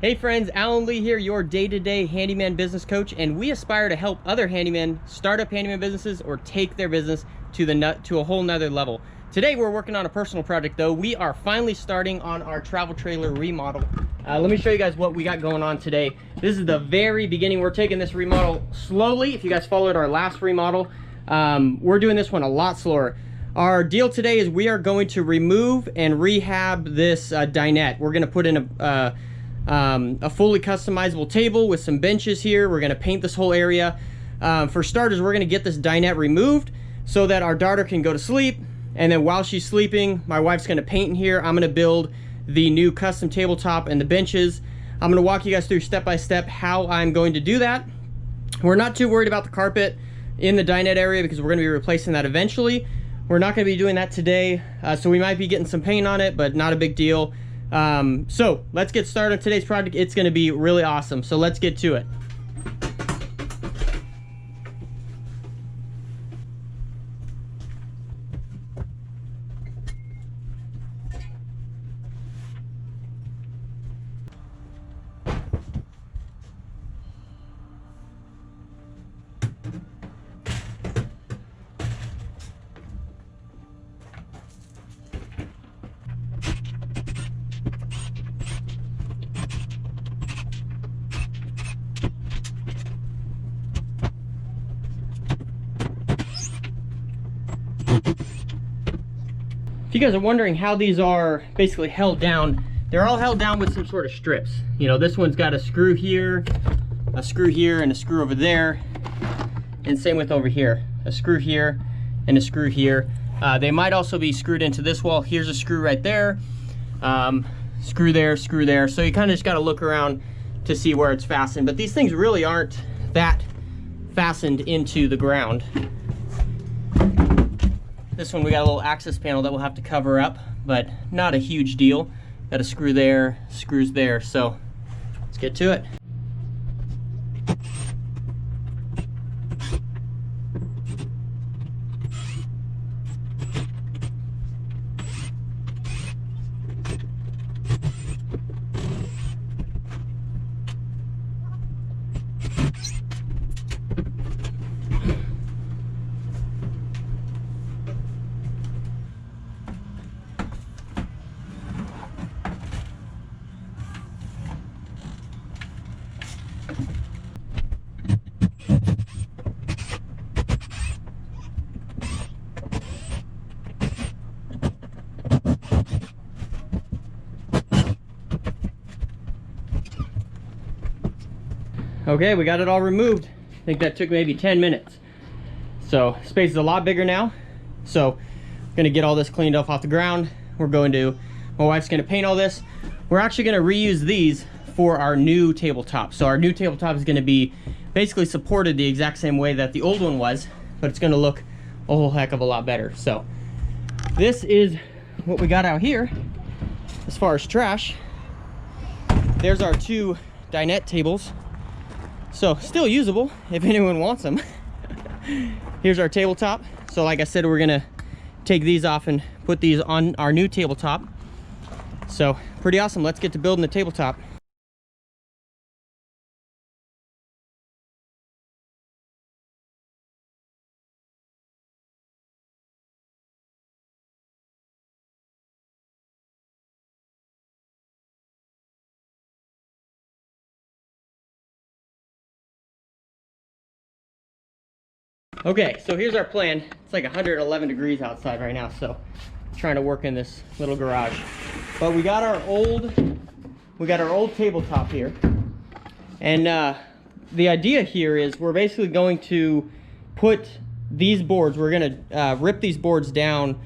Hey friends, Alan Lee here, your day-to-day handyman business coach, and we aspire to help other handymen start up handyman businesses or take their business to a whole nother level. Today we're working on a personal project though. We are finally starting on our travel trailer remodel. Let me show you guys what we got going on today. This is the very beginning. We're taking this remodel slowly. If you guys followed our last remodel, we're doing this one a lot slower. Our deal today is we are going to remove and rehab this dinette. We're going to put in a fully customizable table with some benches here. We're going to paint this whole area. For starters, we're going to get this dinette removed so that our daughter can go to sleep, and then while she's sleeping, my wife's going to paint in here. I'm going to build the new custom tabletop and the benches. I'm going to walk you guys through step by step how I'm going to do that. We're not too worried about the carpet in the dinette area because we're going to be replacing that eventually. We're not going to be doing that today, so we might be getting some paint on it, but not a big deal. So let's get started on today's project. It's going to be really awesome, so let's get to it. If you guys are wondering how these are basically held down, they're all held down with some sort of strips. You know, this one's got a screw here, and a screw over there, and same with over here. A screw here and a screw here. They might also be screwed into this wall. Here's a screw right there, screw there, screw there. So you kind of just got to look around to see where it's fastened. But these things really aren't that fastened into the ground. This one we got a little access panel that we'll have to cover up, but not a huge deal. Got a screw there, screws there, so let's get to it. Okay, we got it all removed. I think that took maybe 10 minutes. So space is a lot bigger now. So I'm gonna get all this cleaned off the ground. My wife's gonna paint all this. We're actually gonna reuse these for our new tabletop. So our new tabletop is gonna be basically supported the exact same way that the old one was, but it's gonna look a whole heck of a lot better. So this is what we got out here as far as trash. There's our two dinette tables. So still usable if anyone wants them. Here's our tabletop. So like I said, we're gonna take these off and put these on our new tabletop. So pretty awesome. Let's get to building the tabletop. Okay, so here's our plan. It's like 111 degrees outside right now, so I'm trying to work in this little garage. But we got our old tabletop here, and the idea here is we're basically going to put these boards. We're gonna rip these boards down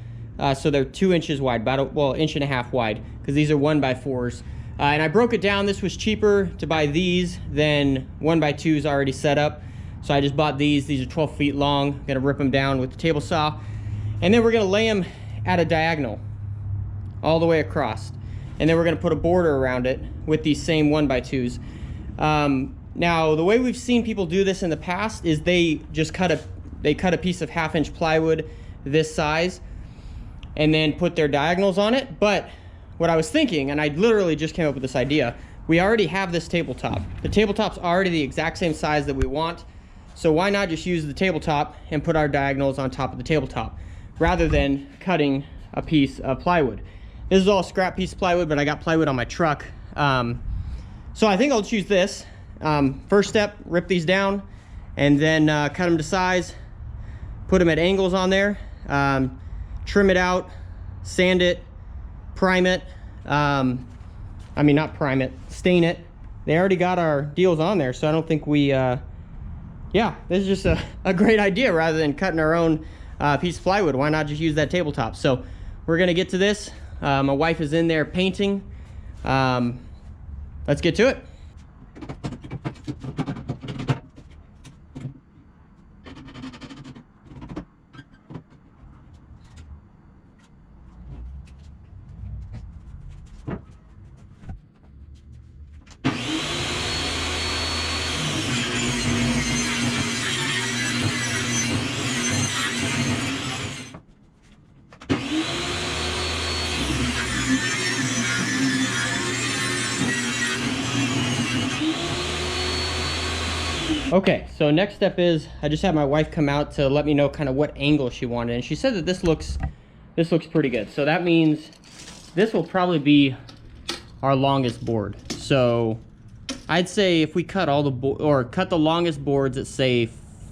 so they're 2 inches wide, about well, 1.5 inches wide, because these are 1x4s. And I broke it down. This was cheaper to buy these than 1x2s already set up. So I just bought these. These are 12 feet long. I'm gonna rip them down with the table saw. And then we're gonna lay them at a diagonal all the way across. And then we're gonna put a border around it with these same 1x2s. Now, the way we've seen people do this in the past is they just cut a piece of 1/2 inch plywood this size and then put their diagonals on it. But what I was thinking, and I literally just came up with this idea, we already have this tabletop. The tabletop's already the exact same size that we want, so why not just use the tabletop and put our diagonals on top of the tabletop rather than cutting a piece of plywood. This is all scrap piece of plywood, but I got plywood on my truck. So I think I'll choose this. First step, rip these down and then cut them to size, put them at angles on there, trim it out, sand it, prime it. I mean, not prime it, stain it. They already got our deals on there, so I don't think we, yeah, this is just a great idea. Rather than cutting our own piece of plywood, why not just use that tabletop? So we're gonna get to this. My wife is in there painting. Let's get to it. Okay, so next step is I just had my wife come out to let me know kind of what angle she wanted, and she said that this looks pretty good. So that means this will probably be our longest board. So I'd say if we cut all the cut the longest boards at say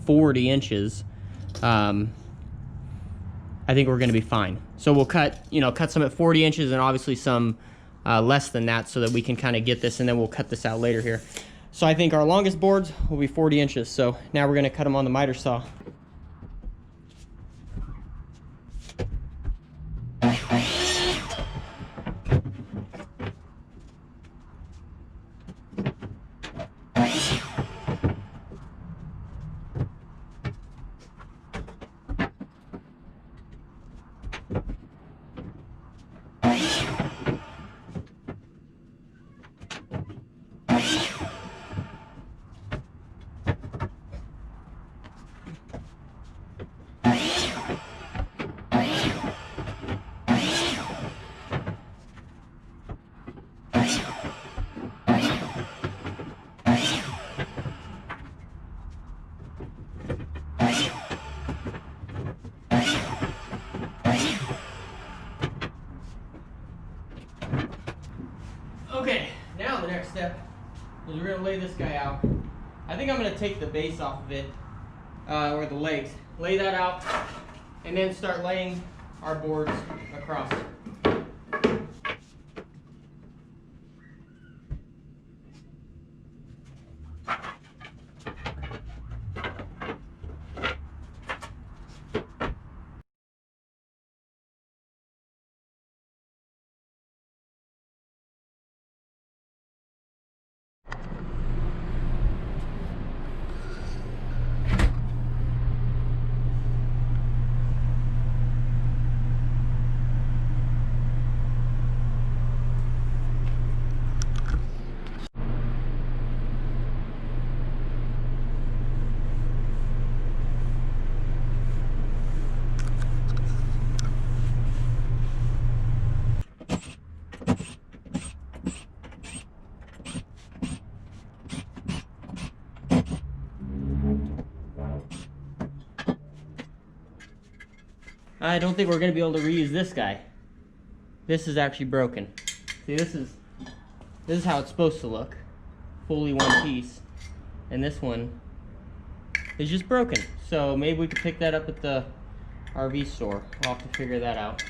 40 inches, I think we're going to be fine. So we'll cut some at 40 inches and obviously some less than that, so that we can kind of get this, and then we'll cut this out later here. So I think our longest boards will be 40 inches. So now we're going to cut them on the miter saw. Okay, now the next step is we're going to lay this guy out. I think I'm going to take the base off of it, or the legs, lay that out, and then start laying our boards across. I don't think we're going to be able to reuse this guy. This is actually broken. See, this is how it's supposed to look. Fully one piece. And this one is just broken. So maybe we could pick that up at the RV store. We'll have to figure that out.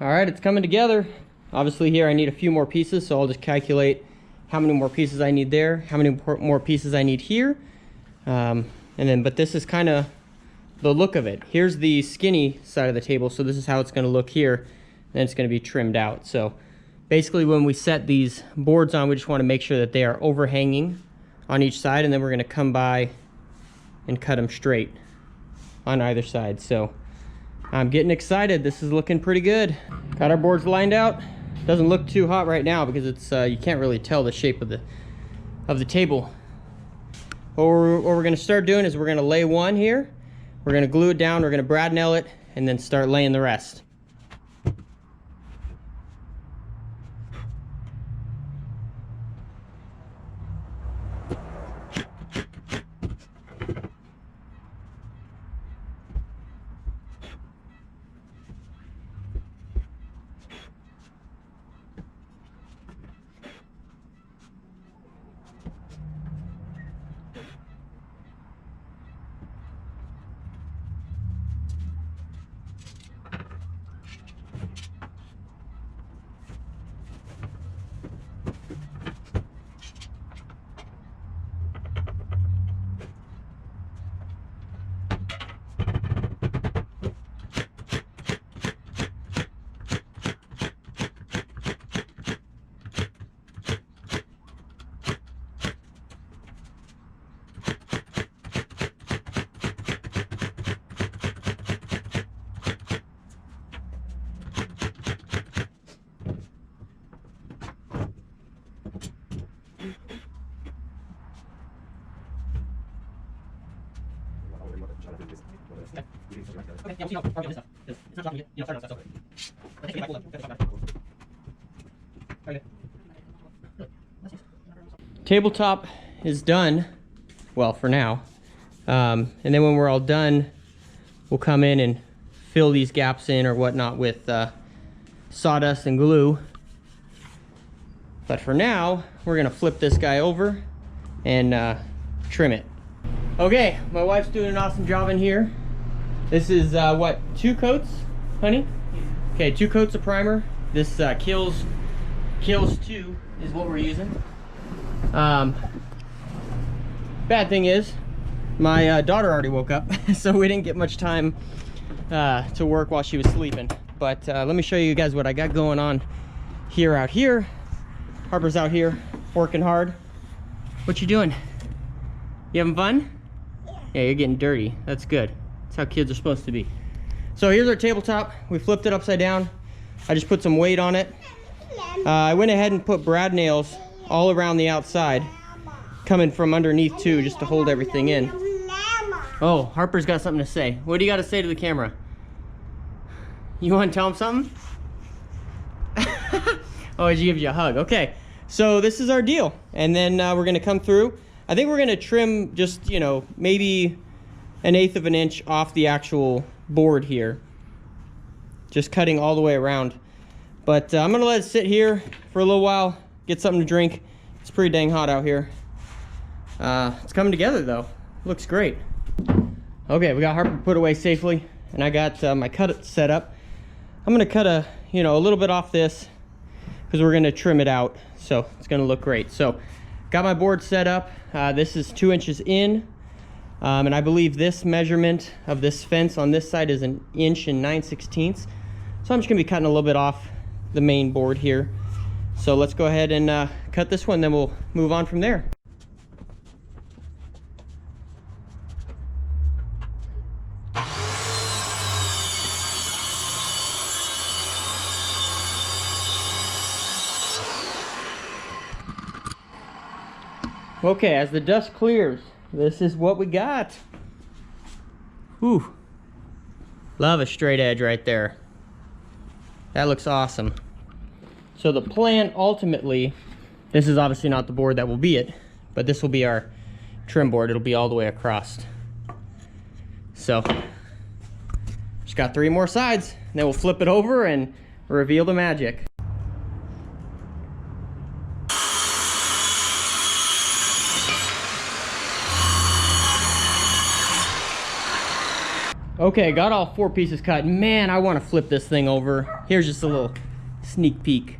All right, it's coming together. Obviously here I need a few more pieces, so I'll just calculate how many more pieces I need there, how many more pieces I need here. But this is kind of the look of it. Here's the skinny side of the table, so this is how it's going to look here. Then it's going to be trimmed out. So basically when we set these boards on, we just want to make sure that they are overhanging on each side, and then we're going to come by and cut them straight on either side. So I'm getting excited. This is looking pretty good. Got our boards lined out. Doesn't look too hot right now because it's you can't really tell the shape of the table. What we're going to start doing is we're going to lay one here. We're going to glue it down. We're going to brad nail it and then start laying the rest. Tabletop is done, well, for now. And then when we're all done, we'll come in and fill these gaps in or whatnot with sawdust and glue. But for now, we're gonna flip this guy over and trim it. Okay, my wife's doing an awesome job in here. This is what, 2 coats, honey? Okay, 2 coats of primer. This Kills 2 is what we're using. Bad thing is, my daughter already woke up, so we didn't get much time to work while she was sleeping. But let me show you guys what I got going on here out here. Harper's out here working hard. What you doing? You having fun? Yeah, you're getting dirty. That's good. That's how kids are supposed to be. So here's our tabletop. We flipped it upside down. I just put some weight on it. I went ahead and put brad nails all around the outside, coming from underneath too, just to hold everything in. Oh, Harper's got something to say. What do you got to say to the camera? You want to tell him something? Oh, he gives you a hug. Okay, so this is our deal. And then we're gonna come through. I think we're gonna trim just, you know, maybe 1/8 of an inch off the actual board here. Just cutting all the way around. But I'm gonna let it sit here for a little while, get something to drink. It's pretty dang hot out here. It's coming together though. Looks great. Okay, we got Harper put away safely, and I got my cut set up. I'm gonna cut a little bit off this because we're gonna trim it out, so it's gonna look great. So, got my board set up. This is 2 inches in, and I believe this measurement of this fence on this side is 1 inch and 9/16. So I'm just gonna be cutting a little bit off the main board here. So let's go ahead and cut this one, then we'll move on from there. Okay, as the dust clears, this is what we got. Whew. Love a straight edge right there. That looks awesome. So the plan ultimately, this is obviously not the board that will be it, but this will be our trim board. It'll be all the way across. So, just got 3 more sides, and then we'll flip it over and reveal the magic. Okay, got all 4 pieces cut. Man, I want to flip this thing over. Here's just a little sneak peek.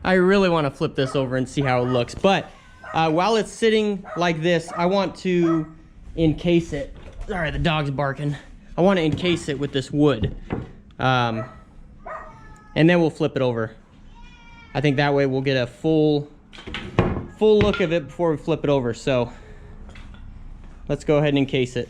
I really want to flip this over and see how it looks. But while it's sitting like this, I want to encase it. Sorry, the dog's barking. I want to encase it with this wood. And then we'll flip it over. I think that way we'll get a full full look of it before we flip it over. So let's go ahead and encase it.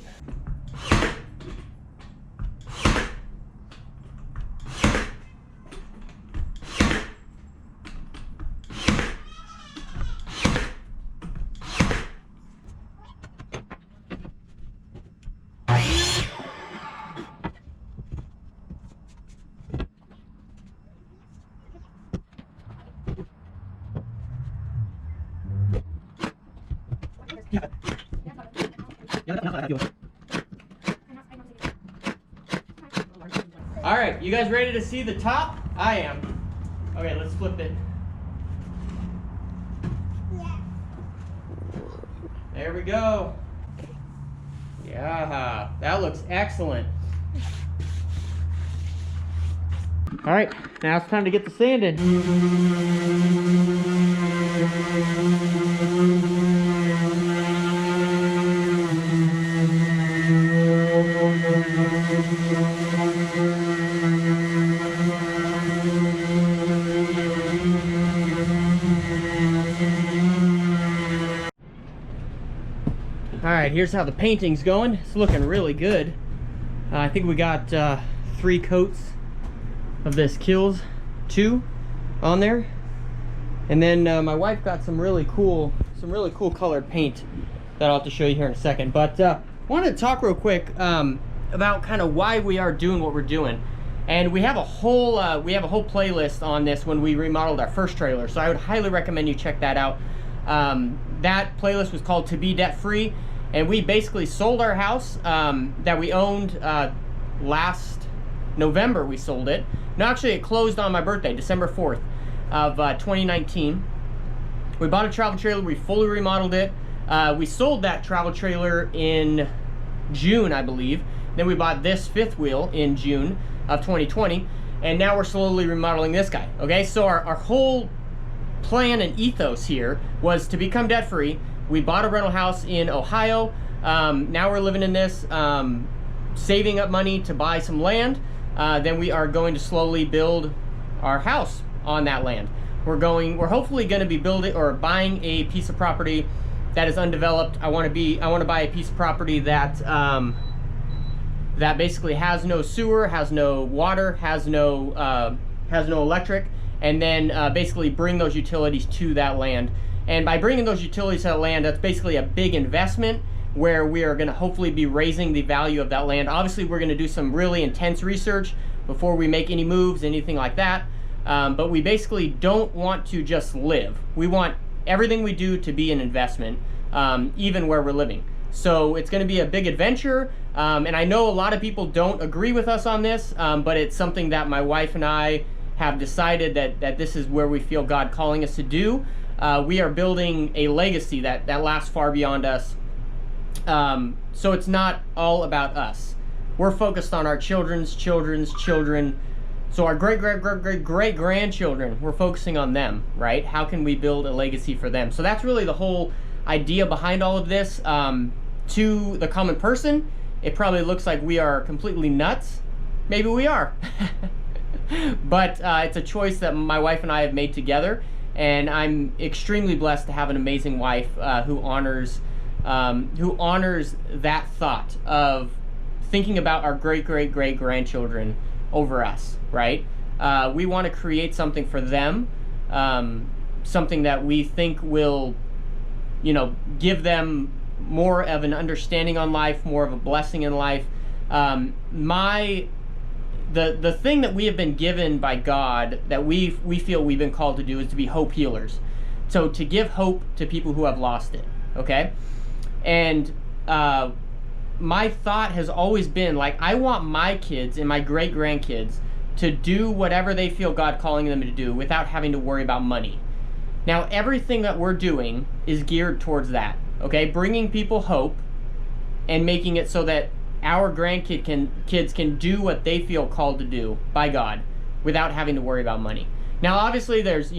All right, you guys ready to see the top? I am. Okay, let's flip it. Yeah. There we go. Yeah, that looks excellent. All right, now it's time to get the sand in. All right, here's how the painting's going. It's looking really good. I think we got 3 coats of this Kills 2 on there, and then my wife got some really cool colored paint that I'll have to show you here in a second. But I wanted to talk real quick about kind of why we are doing what we're doing. And we have a whole playlist on this when we remodeled our first trailer, so I would highly recommend you check that out. That playlist was called To Be Debt Free, and we basically sold our house that we owned last November. We sold it. No, actually it closed on my birthday, December 4th of 2019. We bought a travel trailer, we fully remodeled it. We sold that travel trailer in June, I believe. Then we bought this 5th wheel in June of 2020, and now we're slowly remodeling this guy. Okay, so our whole plan and ethos here was to become debt free. We bought a rental house in Ohio. Now we're living in this, saving up money to buy some land. Then we are going to slowly build our house on that land. We're hopefully going to be building or buying a piece of property that is undeveloped. I want to buy a piece of property that that basically has no sewer, has no water, has no electric, and then basically bring those utilities to that land. And by bringing those utilities to that land, that's basically a big investment where we are going to hopefully be raising the value of that land. Obviously, we're going to do some really intense research before we make any moves, anything like that. But we basically don't want to just live. We want everything we do to be an investment, even where we're living. So it's going to be a big adventure. And I know a lot of people don't agree with us on this, but it's something that my wife and I have decided that this is where we feel God calling us to do. We are building a legacy that lasts far beyond us. So it's not all about us. We're focused on our children's children. So our great grandchildren, we're focusing on them, right? How can we build a legacy for them? So that's really the whole idea behind all of this. To the common person, it probably looks like we are completely nuts. Maybe we are. But it's a choice that my wife and I have made together, and I'm extremely blessed to have an amazing wife who honors that thought of thinking about our great grandchildren over us, right? We want to create something for them, something that we think will, give them more of an understanding on life, more of a blessing in life. The thing that we have been given by God that we feel we've been called to do is to be hope healers. So to give hope to people who have lost it, okay? And my thought has always been, like, I want my kids and my great-grandkids to do whatever they feel God calling them to do without having to worry about money. Now, everything that we're doing is geared towards that, okay? Bringing people hope and making it so that our kids can do what they feel called to do by God without having to worry about money. Now, obviously, there's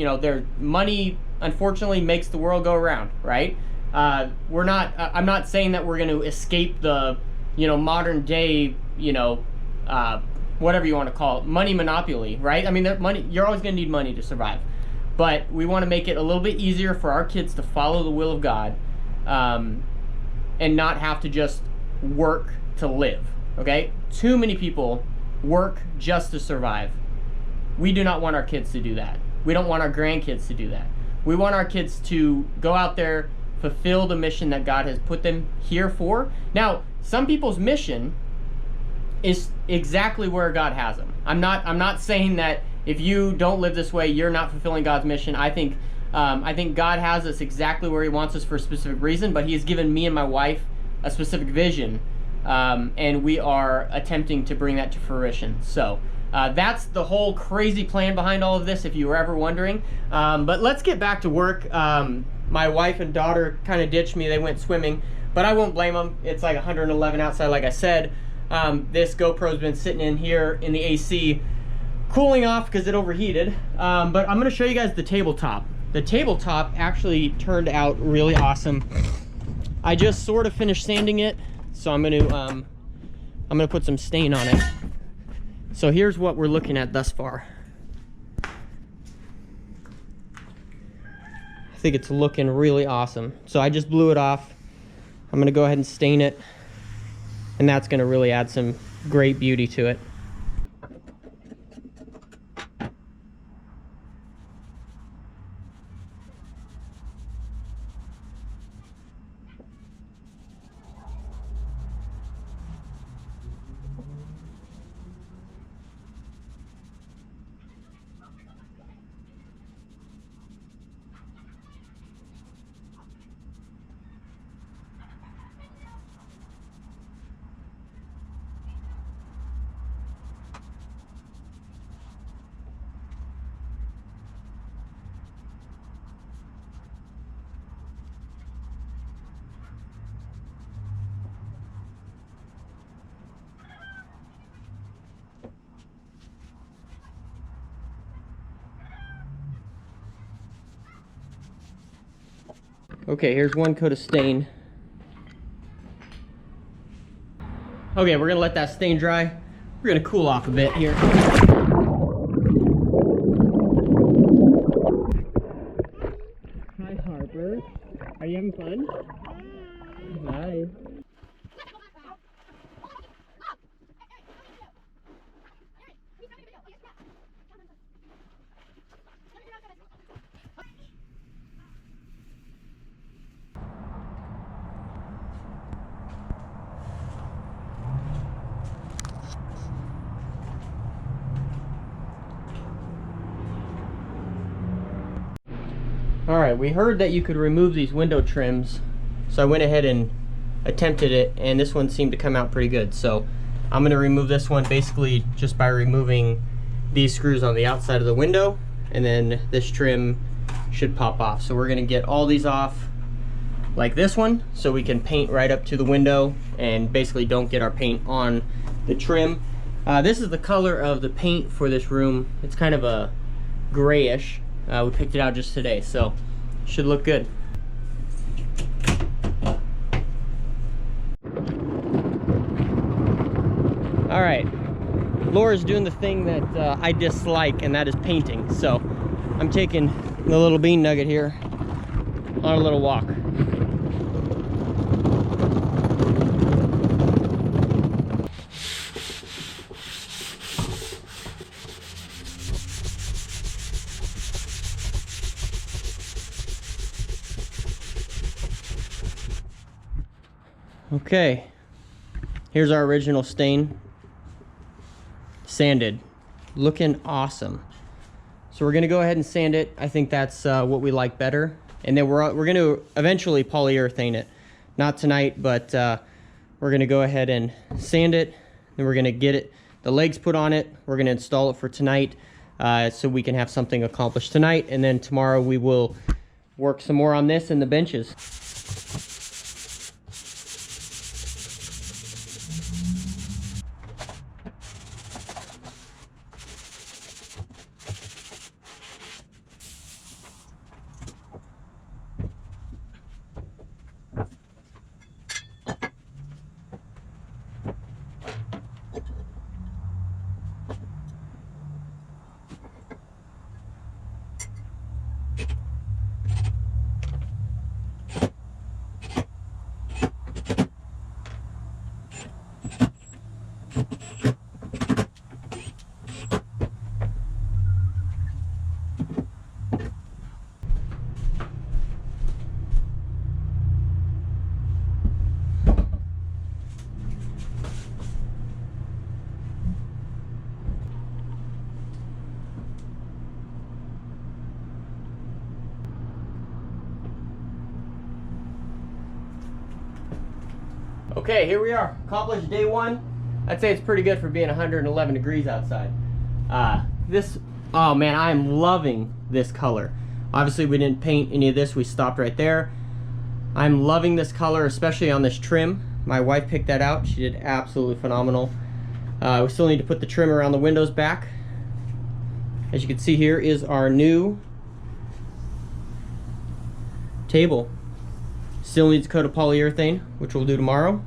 money, unfortunately, makes the world go around, right? I'm not saying that we're going to escape the, modern day, whatever you want to call it, money monopoly, right? I mean, you're always going to need money to survive. but we want to make it a little bit easier for our kids to follow the will of God, and not have to just work to live, okay? Too many people work just to survive. We do not want our kids to do that. We don't want our grandkids to do that. We want our kids to go out there, fulfill the mission that God has put them here for. Now, some people's mission is exactly where God has them. I'm not saying that if you don't live this way, you're not fulfilling God's mission. I think God has us exactly where He wants us for a specific reason, but He has given me and my wife a specific vision, and we are attempting to bring that to fruition. So that's the whole crazy plan behind all of this, if you were ever wondering. But let's get back to work. My wife and daughter kind of ditched me. They went swimming, but I won't blame them. It's like 111 outside, like I said. This GoPro's been sitting in here in the AC, cooling off because it overheated. But I'm going to show you guys the tabletop. The tabletop actually turned out really awesome. I just sort of finished sanding it, so I'm going to put some stain on it. So here's what we're looking at thus far. I think it's looking really awesome. So I just blew it off. I'm going to go ahead and stain it, and that's going to really add some great beauty to it. Okay, here's one coat of stain. Okay, we're gonna let that stain dry. We're gonna cool off a bit here. Hi, Harper. Are you having fun? Hi. Alright, we heard that you could remove these window trims, so I went ahead and attempted it, and this one seemed to come out pretty good. So I'm going to remove this one basically just by removing these screws on the outside of the window, and then this trim should pop off. So we're going to get all these off like this one, so we can paint right up to the window and basically don't get our paint on the trim. This is the color of the paint for this room. It's kind of a grayish. We picked it out just today, so should look good. All right, Laura's doing the thing that I dislike, and that is painting. So I'm taking the little bean nugget here on a little walk. Okay, here's our original stain, sanded, looking awesome. So we're gonna go ahead and sand it. I think that's what we like better. And then we're gonna eventually polyurethane it. Not tonight, but we're gonna go ahead and sand it. Then we're gonna get the legs put on it. We're gonna install it for tonight, so we can have something accomplished tonight. And then tomorrow we will work some more on this and the benches. Okay, here we are, accomplished day one. I'd say it's pretty good for being 111 degrees outside. Oh man, I am loving this color. Obviously we didn't paint any of this, we stopped right there. I'm loving this color, especially on this trim. My wife picked that out, she did absolutely phenomenal. We still need to put the trim around the windows back. As you can see, here is our new table. Still needs a coat of polyurethane, which we'll do tomorrow.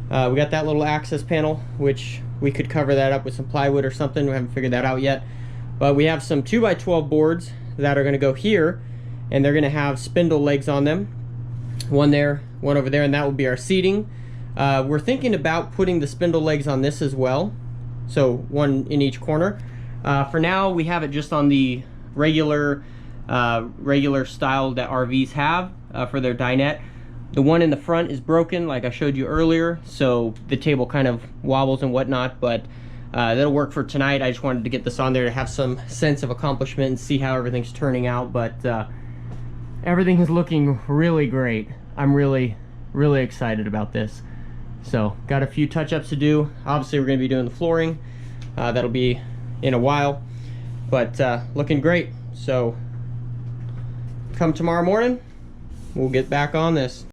We got that little access panel, which we could cover that up with some plywood or something. We haven't figured that out yet. But we have some 2x12 boards that are going to go here, and they're going to have spindle legs on them. One there, one over there, and that will be our seating. We're thinking about putting the spindle legs on this as well, so one in each corner. For now, we have it just on the regular style that RVs have for their dinette. The one in the front is broken, like I showed you earlier, so the table kind of wobbles and whatnot, but that'll work for tonight. I just wanted to get this on there to have some sense of accomplishment and see how everything's turning out, but everything is looking really great. I'm really excited about this. So, got a few touch-ups to do. Obviously, we're going to be doing the flooring. That'll be in a while, but looking great. So, come tomorrow morning, we'll get back on this.